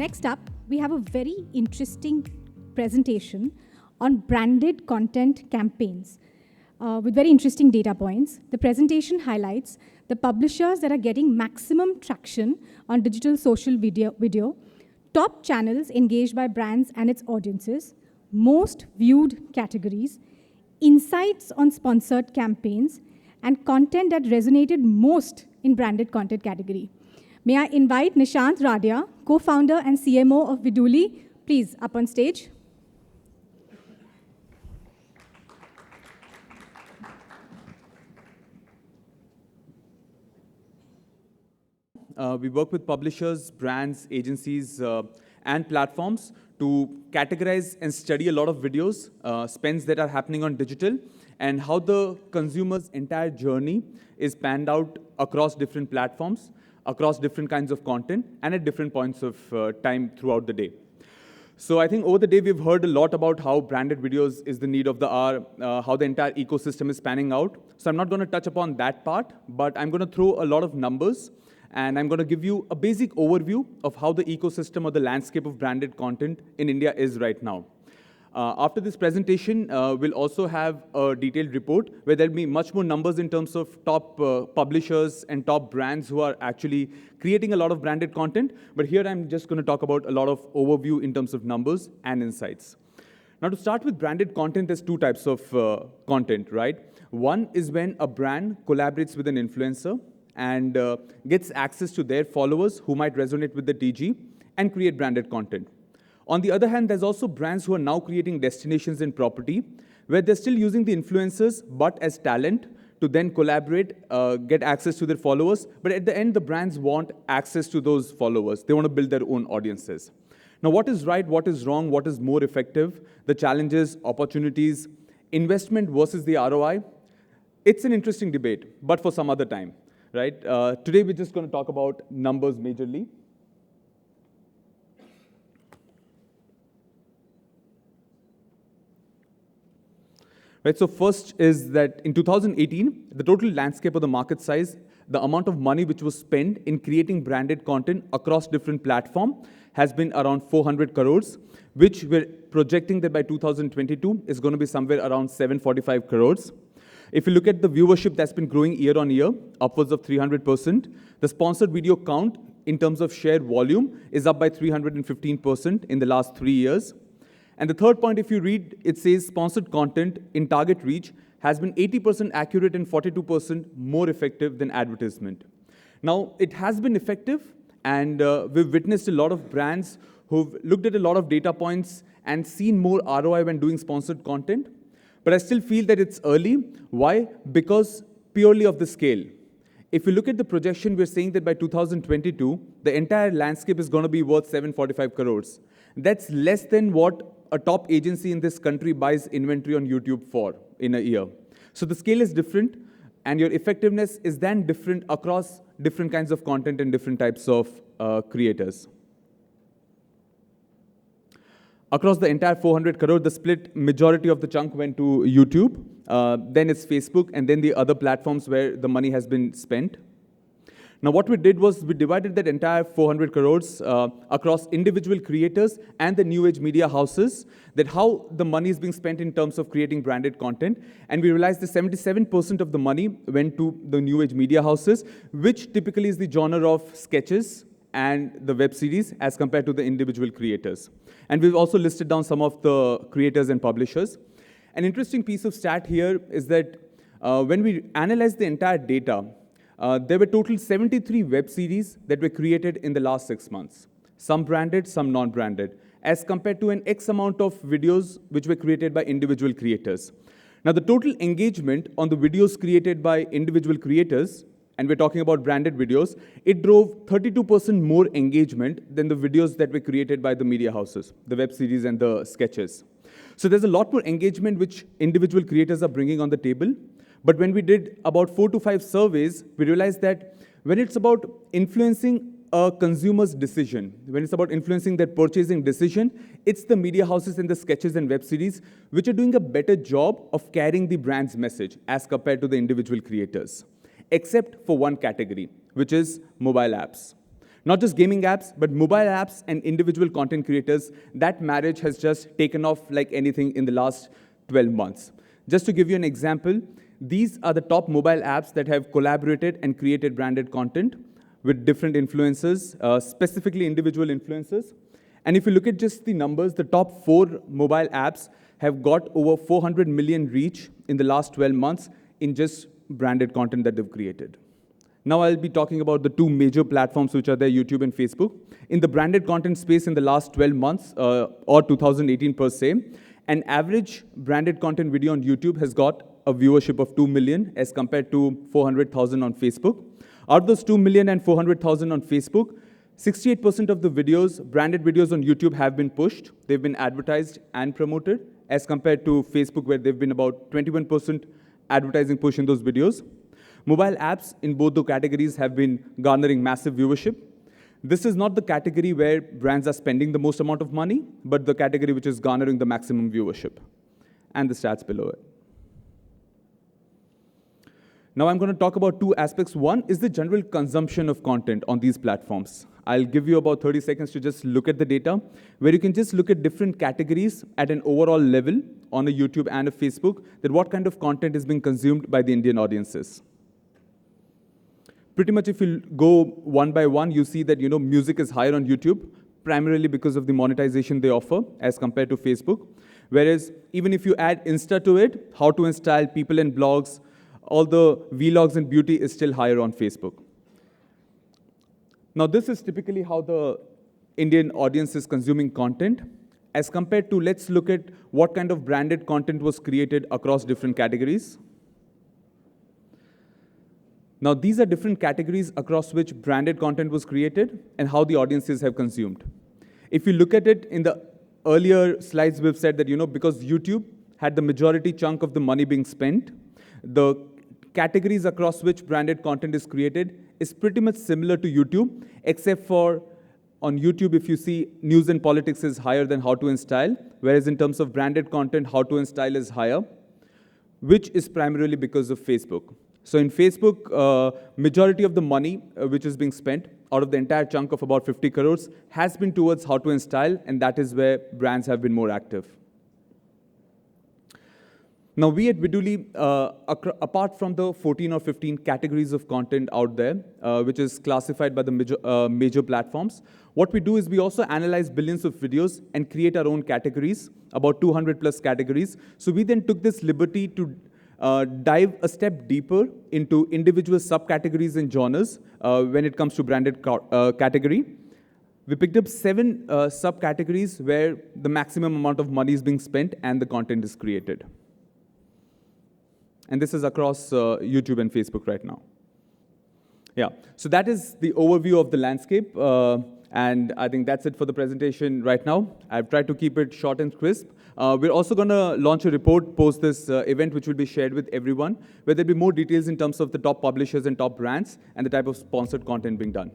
Next up, we have a very interesting presentation on branded content campaigns with very interesting data points. The presentation highlights the publishers that are getting maximum traction on digital social video, top channels engaged by brands and its audiences, most viewed categories, insights on sponsored campaigns, and content that resonated most in branded content category. May I invite Nishant Radia, co-founder and CMO of Vidooly, please up on stage. We work with publishers, brands, agencies, and platforms to categorize and study a lot of videos, spends that are happening on digital, and how the consumer's entire journey is panned out across different platforms, across different kinds of content, and at different points of time throughout the day. So I think over the day, we've heard a lot about how branded videos is the need of the hour, how the entire ecosystem is panning out. So I'm not going to touch upon that part, but I'm going to throw a lot of numbers, and I'm going to give you a basic overview of how the ecosystem or the landscape of branded content in India is right now. After this presentation, we'll also have a detailed report where there'll be much more numbers in terms of top publishers and top brands who are actually creating a lot of branded content. But here I'm just going to talk about a lot of overview in terms of numbers and insights. Now, to start with branded content, there's two types of content, right? One is when a brand collaborates with an influencer and gets access to their followers who might resonate with the TG and create branded content. On the other hand, there's also brands who are now creating destinations in property where they're still using the influencers, but as talent to then collaborate, get access to their followers. But at the end, the brands want access to those followers. They want to build their own audiences. Now, what is right, what is wrong, what is more effective, the challenges, opportunities, investment versus the ROI? It's an interesting debate, but for some other time, right? Today, we're just going to talk about numbers majorly. Right, so first is that in 2018, the total landscape of the market size, the amount of money which was spent in creating branded content across different platforms has been around 400 crores, which we're projecting that by 2022 is going to be somewhere around 745 crores. If you look at the viewership that's been growing year on year, upwards of 300%, the sponsored video count in terms of share volume is up by 315% in the last 3 years. And the third point, if you read, it says sponsored content in target reach has been 80% accurate and 42% more effective than advertisement. Now, it has been effective, and we've witnessed a lot of brands who've looked at a lot of data points and seen more ROI when doing sponsored content. But I still feel that it's early. Why? Because purely of the scale. If you look at the projection, we're saying that by 2022, the entire landscape is going to be worth 745 crores. That's less than what a top agency in this country buys inventory on YouTube for in a year. So the scale is different, and your effectiveness is then different across different kinds of content and different types of creators. Across the entire 400 crore, the split majority of the chunk went to YouTube, then it's Facebook, and then the other platforms where the money has been spent. Now, what we did was we divided that entire 400 crores across individual creators and the new age media houses, that how the money is being spent in terms of creating branded content. And we realized that 77% of the money went to the new age media houses, which typically is the genre of sketches and the web series as compared to the individual creators. And we've also listed down some of the creators and publishers. An interesting piece of stat here is that when we analyzed the entire data, there were total 73 web series that were created in the last 6 months. Some branded, some non-branded, as compared to an X amount of videos which were created by individual creators. Now, the total engagement on the videos created by individual creators, and we're talking about branded videos, it drove 32% more engagement than the videos that were created by the media houses, the web series and the sketches. So there's a lot more engagement which individual creators are bringing on the table. But when we did about 4 to 5 surveys, we realized that when it's about influencing a consumer's decision, when it's about influencing their purchasing decision, it's the media houses and the sketches and web series which are doing a better job of carrying the brand's message as compared to the individual creators, except for one category, which is mobile apps. Not just gaming apps, but mobile apps and individual content creators. That marriage has just taken off like anything in the last 12 months. Just to give you an example, these are the top mobile apps that have collaborated and created branded content with different influencers, specifically individual influencers. And if you look at just the numbers, the top 4 mobile apps have got over 400 million reach in the last 12 months in just branded content that they've created. Now I'll be talking about the 2 major platforms which are there, YouTube and Facebook. In the branded content space in the last 12 months, or 2018 per se, an average branded content video on YouTube has got a viewership of 2 million as compared to 400,000 on Facebook. Out of those 2 million and 400,000 on Facebook, 68% of the videos, branded videos on YouTube have been pushed. They've been advertised and promoted as compared to Facebook where they've been about 21% advertising push in those videos. Mobile apps in both the categories have been garnering massive viewership. This is not the category where brands are spending the most amount of money, but the category which is garnering the maximum viewership. And the stats below it. Now I'm going to talk about 2 aspects. One is the general consumption of content on these platforms. I'll give you about 30 seconds to just look at the data, where you can just look at different categories at an overall level on a YouTube and a Facebook, that what kind of content is being consumed by the Indian audiences. Pretty much if you go one by one, you see that music is higher on YouTube, primarily because of the monetization they offer as compared to Facebook. Whereas even if you add Insta to it, how to install people and blogs, all the vlogs and beauty is still higher on Facebook. Now this is typically how the Indian audience is consuming content as compared to, let's look at what kind of branded content was created across different categories. Now these are different categories across which branded content was created and how the audiences have consumed. If you look at it in the earlier slides, we've said that because YouTube had the majority chunk of the money being spent, the categories across which branded content is created is pretty much similar to YouTube, except for on YouTube, if you see news and politics is higher than how to install, whereas in terms of branded content, how to install is higher, which is primarily because of Facebook. So in Facebook, majority of the money which is being spent out of the entire chunk of about 50 crores has been towards how to install, and that is where brands have been more active. Now, we at Vidooly, apart from the 14 or 15 categories of content out there, which is classified by the major platforms, what we do is we also analyze billions of videos and create our own categories, about 200 plus categories. So we then took this liberty to dive a step deeper into individual subcategories and genres when it comes to branded category. We picked up 7 subcategories where the maximum amount of money is being spent and the content is created. And this is across YouTube and Facebook right now. Yeah, so that is the overview of the landscape. And I think that's it for the presentation right now. I've tried to keep it short and crisp. We're also going to launch a report post this event, which will be shared with everyone, where there'll be more details in terms of the top publishers and top brands and the type of sponsored content being done.